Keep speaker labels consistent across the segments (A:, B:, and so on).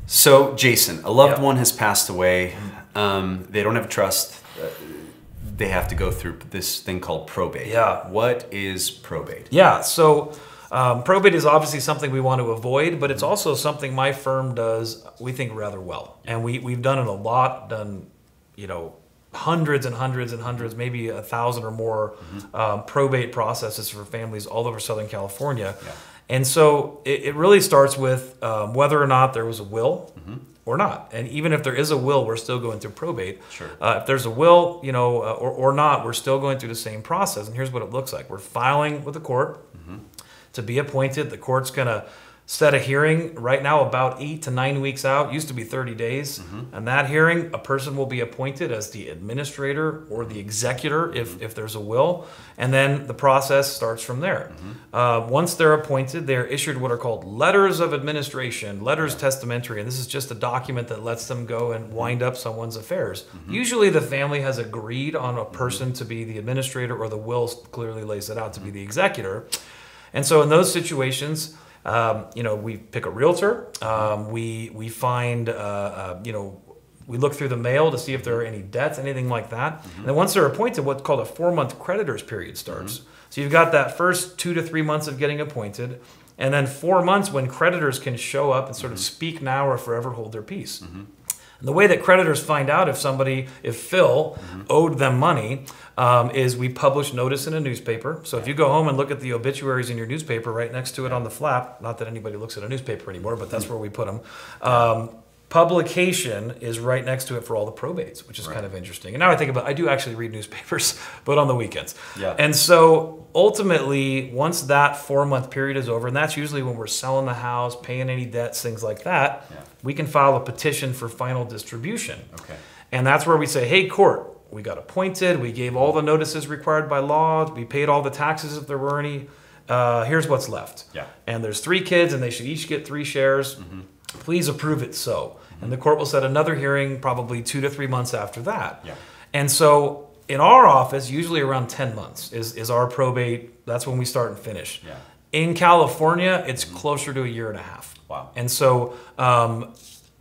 A: So, Jason, a loved one has passed away. They don't have a trust. They have to go through this thing called probate.
B: Yeah.
A: What is probate?
B: Yeah. So, probate is obviously something we want to avoid, but it's also something my firm does, we think, rather well. And we've done it a lot, hundreds and hundreds and hundreds, maybe 1,000 or more probate processes for families all over Southern California.
A: Yeah.
B: And so it really starts with whether or not there was a will or not. And even if there is a will, we're still going through probate.
A: Sure.
B: If there's a will, or not, we're still going through the same process. And here's what it looks like. We're filing with the court to be appointed. The court's going to set a hearing right now about 8 to 9 weeks out. Used to be 30 days. And that hearing, a person will be appointed as the administrator or the executor if there's a will. And then the process starts from there. Once they're appointed, they're issued what are called letters of administration, letters testamentary. And this is just a document that lets them go and wind up someone's affairs. Usually the family has agreed on a person to be the administrator, or the will clearly lays it out to be the executor. And so in those situations, we pick a realtor. We find, we look through the mail to see if there are any debts, anything like that. And then once they're appointed, what's called a 4-month creditors period starts. So you've got that first 2 to 3 months of getting appointed, and then 4 months when creditors can show up and sort of speak now or forever hold their peace. And the way that creditors find out if Phil owed them money, is we publish notice in a newspaper. So if you go home and look at the obituaries in your newspaper, right next to it on the flap, not that anybody looks at a newspaper anymore, but that's where we put them. Publication is right next to it for all the probates, which is kind of interesting. And now I think about it, I do actually read newspapers, but on the weekends.
A: Yeah.
B: And so ultimately, once that 4-month period is over, and that's usually when we're selling the house, paying any debts, things like that, we can file a petition for final distribution.
A: Okay.
B: And that's where we say, hey, court, we got appointed, we gave all the notices required by law, we paid all the taxes if there were any, here's what's left.
A: Yeah.
B: And there's 3 kids and they should each get 3 shares. Please approve it so. And the court will set another hearing probably 2 to 3 months after that.
A: Yeah.
B: And so in our office, usually around 10 months is our probate. That's when we start and finish.
A: Yeah.
B: In California, it's closer to 1.5 years.
A: Wow.
B: And so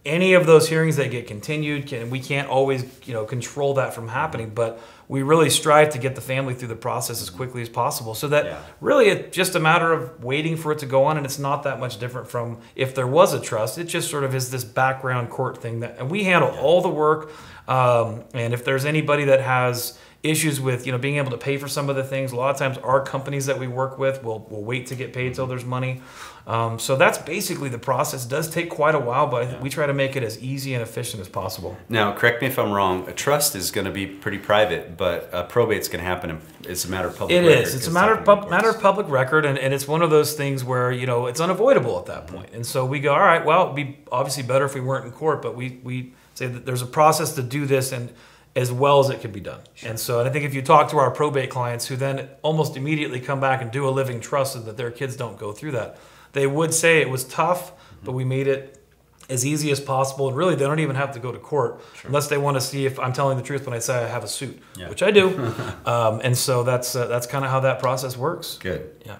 B: any of those hearings that get continued, we can't always control that from happening, but we really strive to get the family through the process as quickly as possible, so that really it's just a matter of waiting for it to go on. And it's not that much different from if there was a trust. It just sort of is this background court thing and we handle all the work. And if there's anybody that has issues with being able to pay for some of the things, a lot of times our companies that we work with will wait to get paid till there's money. So that's basically the process. It does take quite a while, but we try to make it as easy and efficient as possible.
A: Now, correct me if I'm wrong, a trust is going to be pretty private, but a probate's going to happen. It's a matter of public record.
B: It is. It's a matter of public record, and it's one of those things where it's unavoidable at that point. And so we go, all right, well, it'd be obviously better if we weren't in court, but we say that there's a process to do this and as well as it can be done. Sure. And so I think if you talk to our probate clients who then almost immediately come back and do a living trust so that their kids don't go through that, they would say it was tough, but we made it as easy as possible. And really, they don't even have to go to court unless they want to see if I'm telling the truth when I say I have a suit, which I do. And so that's kind of how that process works.
A: Good.
B: Yeah.